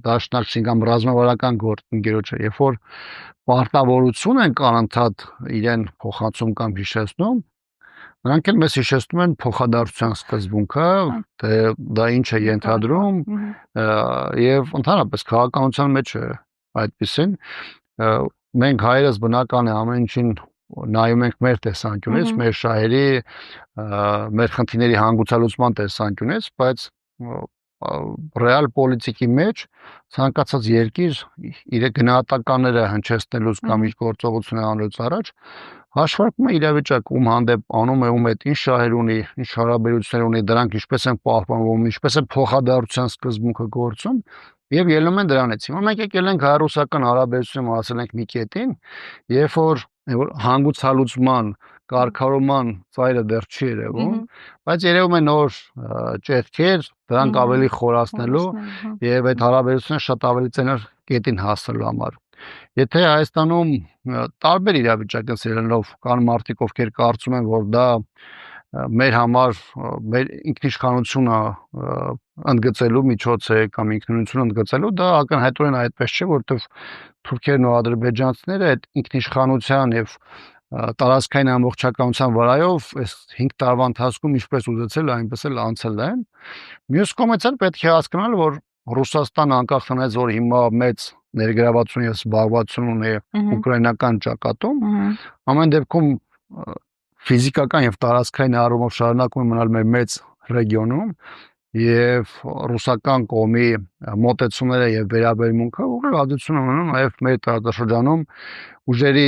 դաշնակցին կամ ռազմավարական գործընկերոջը, երբ որ պարտավորություն են անընդհատ իրեն փոխանցում կամ հիշեցնում, նրանք էլ մեզ հիշեցնում են փոխադարձության սկզբունքը, թե դա ինչ է ենթադրում եւ ընդհանրապես քաղաքականության մեջ է այդպեսին։ Մենք հայերս բնական է ամեն ինչին նայում ենք մեր տեսանկյունից, մեր շահերի, մեր խնդիրների հանգուցալուծման տեսանկյունից, բայց ռեալ պոլիտիկի մեջ ցանկացած երկիր իր գնահատականները հնչեցնելուց կամ իր գործողությունը անելուց առաջ հաշվարկում է իրավիճակը, ում հանդեպ անում է, ում հետ ինչ շահեր ունի, ինչ հարաբերություններ ունի, դրանք ինչպես են պահպանվում, ինչպես է փոխադարձության սկզբունքը գործում եւ ելնում են դրանից։ Հիմա մենք եկել ենք հայ-ռուսական հարաբերությունում հասել ենք մի կետին, երբ որ հանգուցալուծման կարգավորման ծայրը դեռ չի երևում, բայց երևում է նոր ճեղքեր, դրանք ավելի խորացնելու եւ այդ հարաբերությունը շատ ավելի ծանր կետին հասնելու համար։ Եթե Հայաստանում տարբեր իրավիճակ են սիրելով կան մարդիկ, ովքեր կարծում են, որ դա մեր համար մեր ինքնիշխանությունը ընդգծելու միջոց է կամ ինքնուրույնությունը ընդգծելու, դա ակնհայտորեն այդպես չէ, որովհետեւ թուրքերն ու ադրբեջանցիները այդ ինքնիշխանության եւ տարածքային ամբողջականության վրայով այս 5 տարվա ընթացքում ինչպես ուզեցել, այնպես էլ անցել են։ Մյուս կողմից էլ պետք է հասկանալ, որ Ռուսաստանը անկախ նրանից, որ հիմա մեծ ներգրավվածություն եւ զբաղվածություն ունի ուկրաինական ճակատում, ամեն դեպքում ֆիզիկական եւ տարածքային առումով շարունակում է մնալ մեր մեծ ռեգիոնում եւ ռուսական կողմի մոտեցումները եւ վերաբերմունքը ուղղվածություն ունեն նաեւ մեր տարածաշրջանում ուժերի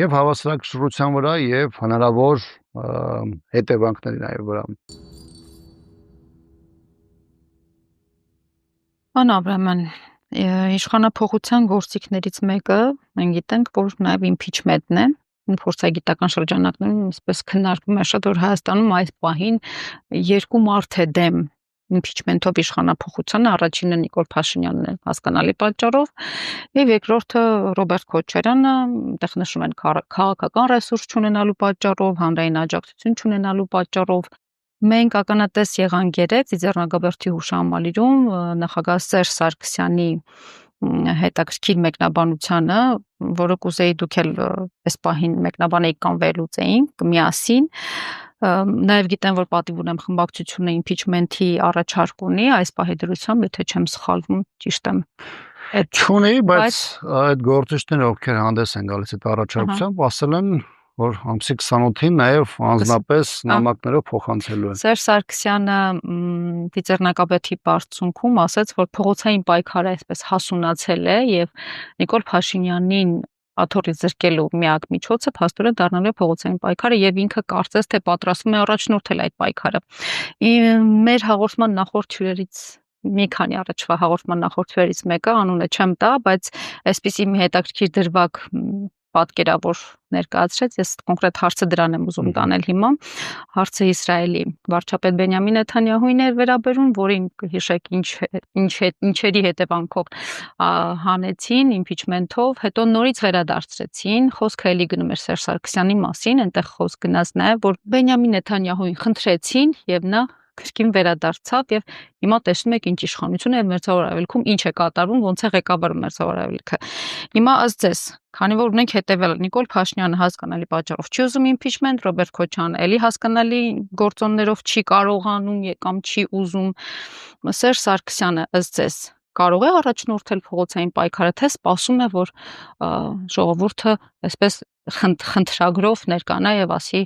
եւ հավասարակշռության վրա եւ հնարավոր հետևանքների նաեւ վրա։ Պարոն Աբրահամյան, իշխանափոխության գործիքներից մեկը մենք գիտենք, որ նաեւ impeachment-ն է, փորձագիտական շրջանակներում այսպես քննարկվում է շատ, որ Հայաստանում այս պահին երկու մարդ է դեմ impeachment-ով իշխանափոխությանը, առաջինը Նիկոլ Փաշինյանն է հասկանալի պատճառով, եւ երկրորդը Ռոբերտ Քոչարյանը, այնտեղ նշում են քաղաքական ռեսուրս չունենալու պատճառով, հանրային աջակցություն չունենալու պատճառով։ Մենք ականատես եղանք երեկ Ծիծեռնագաբերդի հուշահամալիրում նախագահ Սերժ Սարգսյանի հետաքրքիր մեկնաբանությանը, որը կուզեի դուք էլ այս պահին մեկնաբանեիք կամ վերլուծեինք միասին։ Նաև գիտեմ, որ պատիվ ունեմ խմբակցությունը impeachment-ի առաջարկ ունի, այս պահի դրությամբ, եթե չեմ սխալվում, ճիշտ եմ։ Չունի, բայց այդ գործիչները, ովքեր հանդես են գալիս այդ առաջարկությամբ, ասել են, որ ամսի 28-ին նաև անձնապես նամակներով փոխանցելու են։ Սերժ Սարգսյանը Ծիծեռնակաբեդի բարձունքում ասաց, որ փողոցային պայքարը այսպես հասունացել է եւ Նիկոլ Փաշինյանին աթոռից զրկելու միակ միջոցը փաստորեն դառնալու է փողոցային պայքարը եւ ինքը կարծես թե պատրաստվում է առաջնորդել այդ պայքարը։ Մեր հաղորդման նախորդ հյուրերից մի քանի առաջվա հաղորդման նախորդ հյուրերից մեկը անունը չեմ տա, բայց այսպիսի մի հետաքրքիր դրվագ պատկերավոր ներկայացրեց, ես կոնկրետ հարցը դրան եմ ուզում տանել հիմա, հարցը Իսրայելի վարչապետ Բենյամին Նեթանյահուին էր վերաբերում, որին հիշեք ինչերի հետևանքով հանեցին impeachment-ով, հետո նորից վերադարձրեցին, խոսքը էլի գնում էր Սերժ Սարգսյանի մասին, այնտեղ խոսք գնաց նաև, որ Բենյամին Նեթանյահուին խնդրեցին եւ նա քրկին վերադարձավ եւ հիմա տեսնում եք ինչ իշխանություն է Մերձավոր Արևելքում, ինչ է կատարվում, ոնց է ղեկավարում Մերձավոր Արևելքը։ Հիմա ըստ ձեզ, քանի որ ունենք հետևել Նիկոլ Փաշինյանը հասկանալի պատճառով չի ուզում impeachment, Ռոբերտ Քոչարյանը էլի հասկանալի գործոններով չի կարողանում կամ չի ուզում, Սերժ Սարգսյանը ըստ ձեզ կարող է առաջնորդել փողոցային պայքարը, թե սպասում է, որ ժողովուրդը այսպես խնդրագրով ներկանա եւ ասի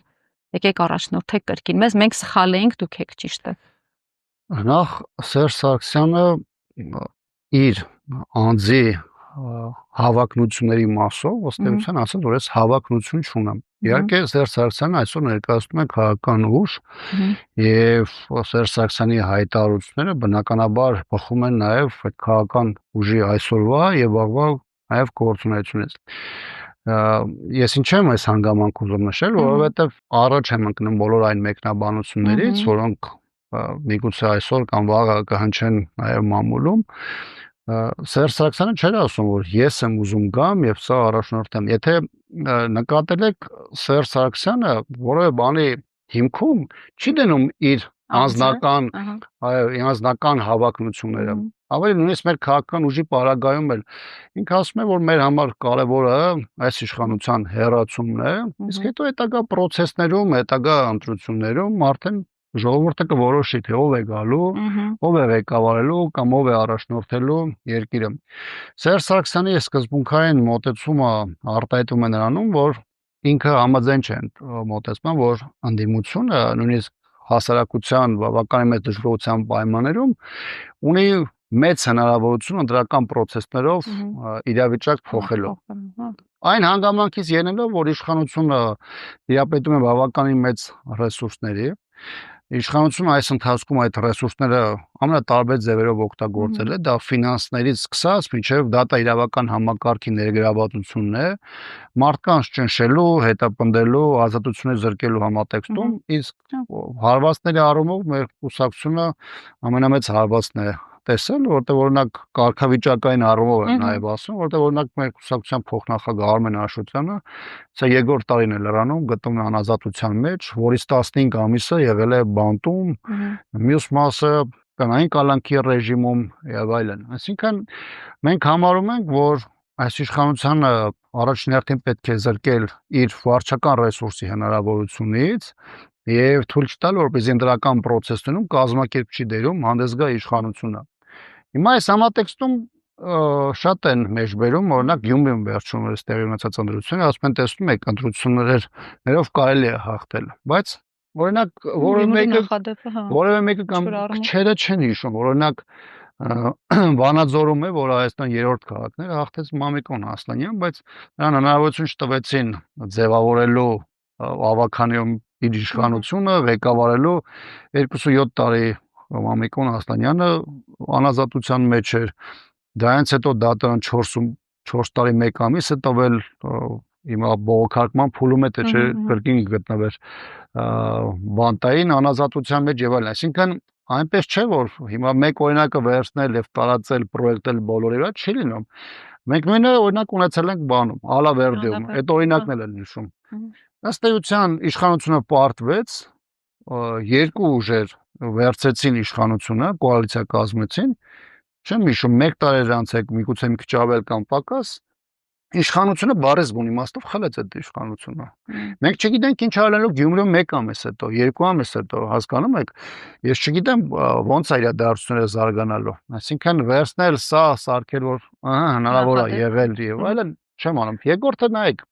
եկեք առաջնորդեք կրկին մեզ, մենք սխալ էինք, դուք եք ճիշտը։ Նախ Սերժ Սարգսյանը իր անձի հավակնությունների մասով ըստ էության ասել, որ ես հավակնություն չունեմ։ Իհարկե Սերժ Սարգսյանը այսօր ներկայացնում է քաղաքական ուժ եւ Սերժ Սարգսյանի հայտարարությունները բնականաբար բխում են նաեւ այդ քաղաքական ուժի այսօրվա եւ վաղվա նաեւ գործունեությունից։ Ես ինչ եմ այս հանգամանք ուզում նշել, որովհետեւ առաջ եմ ընկնում բոլոր այն մեկնաբանություններից, որոնք միգուցե այսօր կամ վաղը կհնչեն նաեւ մամուլում։ Սերժ Սարգսյանը չէր ասում, որ ես եմ ուզում գամ եւ սա առաջնորդեմ։ Եթե նկատել եք Սերժ Սարգսյանը որևէ բանի հիմքում չի դնում իր անձնական հավակնությունները։ Ավելի նույնիսկ մեր քաղաքական ուժի պարագայում էլ ինքը ասում է, որ մեր համար կարևորը այս իշխանության հեռացումն է, իսկ հետո հետագա process-ներում, հետագա ընտրություններում արդեն ժողովուրդը կորոշի, թե ով է գալու, ով է ղեկավարելու կամ ով է առաջնորդելու երկիրը։ Սերժ Սարգսյանի սկզբունքային մոտեցումը արտահայտվում է նրանում, որ ինքը համաձայն չէ մոտեցման, որ անդիմությունը նույնիսկ հասարակության բավականին մեծ դժգոհության պայմաններում ունի մեծ հնարավորություն ընտրական process-ներով իրավիճակ փոխելու։ Այն հանգամանքից ելնելով, որ իշխանությունը դիապետում է բավականին մեծ ռեսուրսների, իշխանությունը այս ընթացքում այդ ռեսուրսները ամենատարբեր ձևերով օգտագործել է, դա ֆինանսներից սկսած մինչև դատա իրավական համակարգի ներգրավվածությունն է, մարդկանց ճնշելու, հետապնդելու, ազատություններ զրկելու համատեքստում, իսկ հարվածների առումով մեր կուսակցությունը ամենամեծ հարվածն է տեսել, որտեղ օրինակ կարգավիճակային առումով եմ նաև ասում, որտեղ օրինակ մեր կուսակցության փոխնախագահ Արմեն Աշոտյանը սա երկրորդ տարին է լրանում գտնվում է անազատության մեջ, որից 15 ամիսը եղել է բանտում, մյուս մասը կանային կալանքի ռեժիմում եւ այլն։ Այսինքն մենք համարում ենք, որ այս իշխանությանը առաջին հերթին պետք է զրկել իր վարչական ռեսուրսի հնարավորությունից եւ թույլ չտալ, որպեսզի ընդրական process-ում կազմակերպչի դերում հանդես գա իշխանությունը։ Հիմա այս համատեքստում շատ են մեջբերում, օրինակ Գյումրիում վերջումս տեղի ունեցած ընտրությունը, ասում են տեսնում եք ընտրություններով կարելի է հաղթել, բայց օրինակ որևէ մեկը կամ քչերը չեն հիշում, օրինակ Վանաձորում է, որ Հայաստան երրորդ քաղաքն է, հաղթեց Մամիկոն Ասլանյան, բայց նրան հնարավորություն չտվեցին ձևավորելու ավականիում իր իշխանությունը, ղեկավարելու 27 տարի Մամիկոն Ասլանյանը անազատության մեջ էր, դրանից հետո դատարան 4 տարի 1 ամիս է տվել, հիմա բողոքարկման փուլում է, թե չէ կրկին գտնվեր բանտային անազատության մեջ եւ այլն, այսինքն այնպես չէ, որ հիմա մեկ օրինակը վերցնել եւ տարածել, պրոյեկտել բոլորի վրա չի լինում։ Մենք նույնը օրինակ ունեցել ենք բանում, Ալավերդիում, այդ օրինակն էլ են նշում։ Ըստ էության իշխանությունը պարտվեց, երկու ուժեր վերցեցին իշխանությունը, կոալիցիա կազմեցին, չեմ հիշում, 1 տարի անց է միգուցե մի քիչ ավել կամ պակաս, իշխանությունը բառից բուն իմաստով խլեց այդ իշխանությունը։ Մենք չգիտենք ինչ արելու Գյումրիում 1 ամիս հետո, 2 ամիս հետո, հասկանում եք, ես չգիտեմ ոնց է իրադարձությունները զարգանալու։ Այսինքն վերցնել սա, սարքել որ հնարավոր է եղել եւ այլն, չեմ անում։ Երկրորդը նայեք,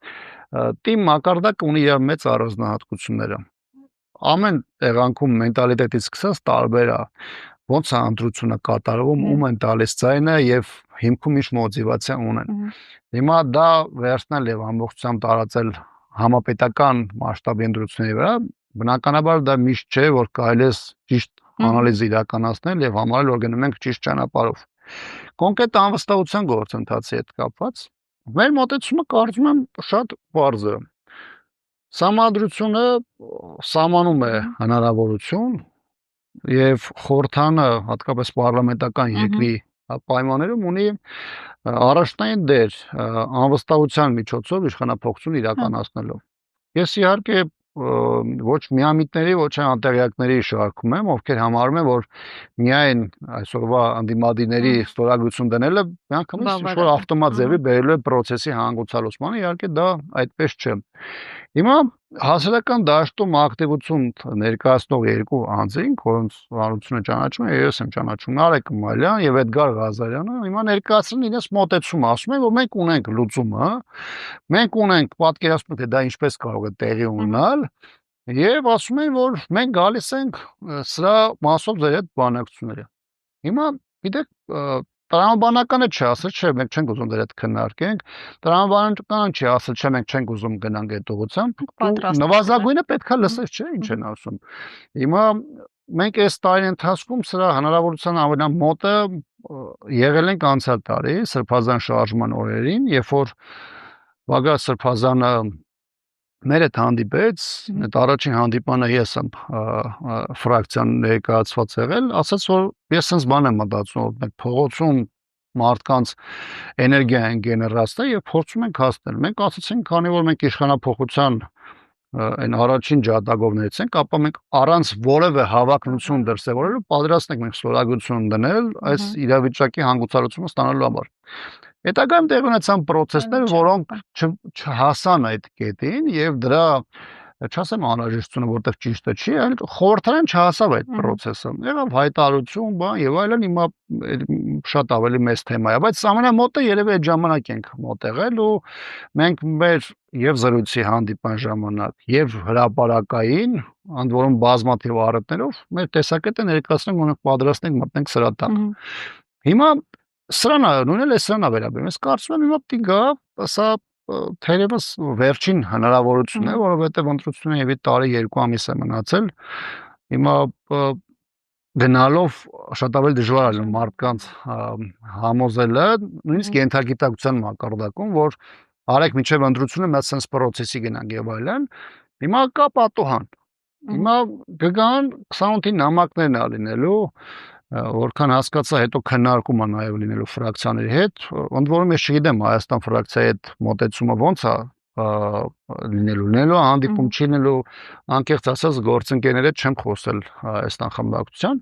թիմ մակարդակը ունի իր մեծ առանձնահատկությունները։ Ամեն տեղանքում մենտալիտետից սկսած տարբեր է։ Ոնց է ընտրությունը կատարվում, ում են տալիս ձայնը եւ հիմքում ինչ մոտիվացիա ունեն։ Հիմա դա վերցնել եւ ամբողջությամբ տարածել համապետական մասշտաբի ընտրությունների վրա, բնականաբար դա միշտ չէ, որ կարելի է ճիշտ անալիզ իրականացնել եւ համարել, որ գնում ենք ճիշտ ճանապարհով։ Կոնկրետ անվստահության գործընթացի հետ կապված մեր մոտեցումը կարծում եմ շատ բարձր է։ Սահմանադրությունը սահմանում է հնարավորություն եւ խորհրդանը հատկապես պարլամենտական երկրի պայմաններում ունի առաջնային դեր անվստահության միջոցով իշխանափոխություն իրականացնելով։ Ես իհարկե ոչ միամիտների, ոչ անտեղյակների շարքում եմ, ովքեր համարում են, որ միայն այսօրվա անդիմադիրների ստորագրություն դնելը միանգամից ինչ-որ ավտոմատ ձևի բերելու է process-ի հանգուցալուծմանը, իհարկե դա այդպես չէ։ Հիմա հասարակական դաշտում ակտիվություն ներկայացնող երկու անձինք, որոնց հանրությունը ճանաչում է, ես եմ ճանաչում Նարեկ Մալյան եւ Էդգար Ղազարյանը, հիմա ներկայացրին իրենց մոտեցումը, ասում են, որ մենք ունենք լուծումը, մենք ունենք պատկերացնում, թե դա ինչպես կարող է տեղի ունենալ, եւ ասում են, որ մենք գալիս ենք սրա մասով ձեր հետ բանակցությունների։ Հիմա գիտեք, տրամաբանականը չի ասել, չէ, մենք չենք ուզում դեր հետ քննարկենք, տրամաբանականը չի ասել, չէ, մենք չենք ուզում գնանք այդ ուղղությամբ, նվազագույնը պետքա լսես, չէ, ինչ են ասում։ Հիմա մենք այս տարի ընթացքում սրա հնարավորության ամենամոտը եղել ենք անցյալ տարի Սրբազան շարժման օրերին, երբ որ Բագրատ Սրբազանը մեր հետ հանդիպեց, այդ առաջին հանդիպանը ես եմ ֆրակցիան ներկայացված եղել, ասաց, որ ես sense բան եմ մտածում, որ մենք փողոցում մարդկանց էներգիա են գեներացնել եւ փորձում ենք հասնել։ Մենք ասացինք, քանի որ մենք իշխանափոխության այն առաջին ջատագով ներեցենք, ապա մենք առանց որևէ հավակնություն դրսևորելու պատրաստ ենք մենք ստորագրություն դնել այս իրավիճակի հանգուցալուծումը ստանալու համար։ Հետագայում տեղ ունեցան process-ներ, որոնք չհասան այդ կետին եւ դրա չասեմ անհրաժեշտությունը, որտեղ ճիշտը չի, այլ խորհրդարան չհասավ այդ process-ը։ Եղավ հայտարարություն, բան եւ այլն, հիմա շատ ավելի մեծ թեմա է, բայց ամենամոտը երևի այդ ժամանակ ենք մոտեղել ու մենք մեր եւ զրույցի հանդիպան ժամանակ եւ հրապարակային, ընդ որում բազմաթիվ առիթներով մեր տեսակետը ներկայացնենք, որ պատրաստ ենք մտնենք սրա տակ։ Հիմա սրանա, նույնն է սրանա վերաբերում։ Ես կարծում եմ հիմա պիտի գա, սա թերևս վերջին հնարավորությունն է, որովհետև ընտրությունը եւի տարի 2 ամիս է մնացել։ Հիմա գնալով շատ ավելի դժվար է մարդկանց համոզելը, նույնիսկ ենթագիտակցության մակարդակում, որ արեք միջև ընտրությունը մեծ sense process-ի գնանք եւ այլն։ Հիմա կա պատուհան։ Հիմա կգան 28-ի նամակներն ա լինելու, որքան հասկացա, հետո քննարկում է նաև լինելու ֆրակցիաների հետ, ընդ որում ես չգիտեմ Հայաստան ֆրակցիայի հետ մոտեցումը ոնց է լինելու, հանդիպում չի լինելու, անկեղծ ասած գործընկերների հետ չեմ խոսել Հայաստան խմբակցության,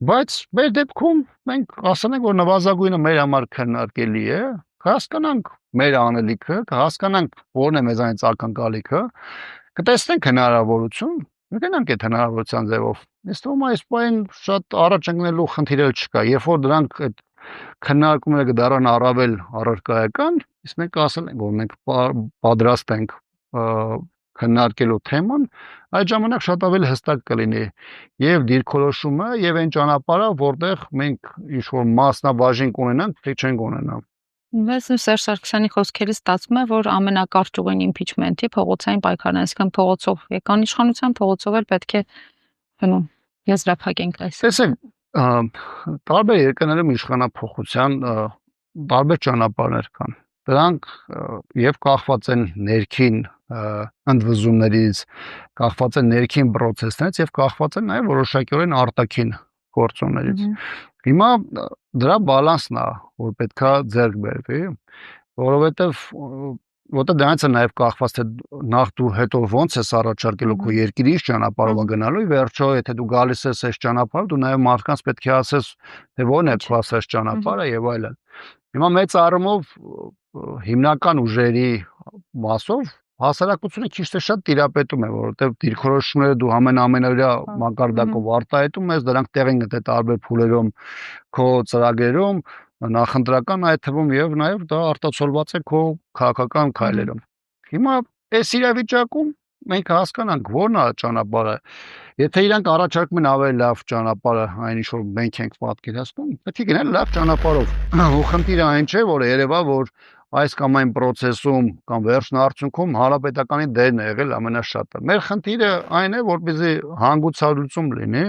բայց մեր դեպքում մենք ասենք որ նվազագույնը մեր համար քննարկելի է, հասկանանք մեր անելիքը, հասկանանք որն է մեզանից ակնկալիքը, կտեսնենք հնարավորություն, գնանք այդ հնարավորության ձևով։ Ես թվում է այս պահին շատ առաջ ընկնելու խնդիր չկա, երբ որ դրանք այդ քննարկումները կդառնան առավել առարկայական, իսկ մենք ասել ենք, որ մենք պատրաստ ենք քննարկելու թեման, այդ ժամանակ շատ ավելի հստակ կլինի եւ դիրքորոշումը եւ այն ճանապարհը, որտեղ մենք ինչ-որ մասնաբաժին կունենանք, թե չենք ունենա։ Մեզ Սերժ Սարգսյանի խոսքերից ստացվում է, որ ամենակարճ ուղին իմպիչմենթի փողոցային պայքարն է, այսինքն փողոցով եկան իշխանության, փողոցով էլ պետք է հնում եզրափակենք այս։ Տեսեք, տարբեր երկրներում իշխանափոխության տարբեր ճանապարհներ կան։ Դրանք եւ կախված են ներքին ընդվզումներից, կախված են ներքին process-ներից եւ կախված են նաեւ որոշակիորեն արտաքին գործոններից։ Հիմա դրա բալանսն է, որ պետքա ձեռք բերվի, որովհետեւ դրանից է նաեւ կախված թե նախ դու հետո ոնց ես առաջարկելու քո երկրի ճանապարհով գնալու, վերջո եթե դու գալիս ես այս ճանապարհով, դու նաեւ մարդկանց պետք է ասես թե ո՞րն է քո ասած ճանապարհը եւ այլն։ Հիմա մեծ առումով հիմնական ուժերի մասով հասարակությունը քիչ թե շատ տիրապետում է, որովհետև դիրքորոշումները դու ամենօրյա մակարդակով արտահայտում ես, դրանք տեղ են գտել տարբեր փուլերում, քո ծրագրերում, նախընտրական այդ թվում եւ նաեւ դա արտացոլված է քո քաղաքական քայլերում։ Հիմա այս իրավիճակում մենք հասկանանք ո՞րն է ճանապարհը։ Եթե իրանք առաջարկում են ավելի լավ ճանապարհը, այն ինչ որ մենք ենք պատկերացնում, պետք է գնալ լավ ճանապարհով։ Ու խնդիրը այն չէ, որ երևա որ այս կամ այն process-ում կամ վերջն արդյունքում հանրապետականի դերն է եղել ամենաշատը։ Մեր խնդիրը այն է, որպեսզի հանգուցալուծում լինի,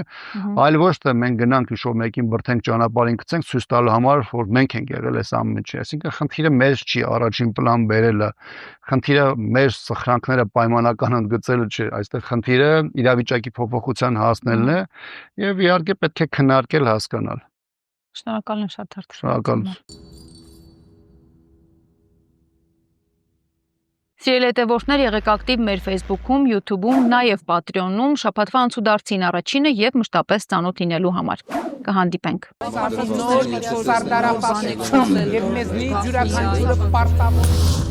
այլ ոչ թե մենք գնանք ինչ-որ մեկին բրթենք ճանապարհին գցենք ցույց տալու համար, որ մենք ենք եղել այս ամեն ինչի։ Այսինքն խնդիրը մեզ չի առաջին պլան բերելը, խնդիրը մեր սխրանքները պայմանական ընդգծելը չէ, այստեղ խնդիրը իրավիճակի փոփոխության հասնելն է եւ իհարկե պետք է քննարկել, հասկանալ։ Շնորհակալ եմ շատ հարցեր։ Շնորհակալ։ Սիրելի հետևորդներ, եղեք ակտիվ մեր Facebook-ում, YouTube-ում, նաև Patreon-ում, շաբաթվա անցուդարձին առաջինը եւ մշտապես ծանոթ լինելու համար։ Կհանդիպենք։ Նոր սարդարապաշտություն եւ մեզնի յուրաքանչյուրը պարտավոր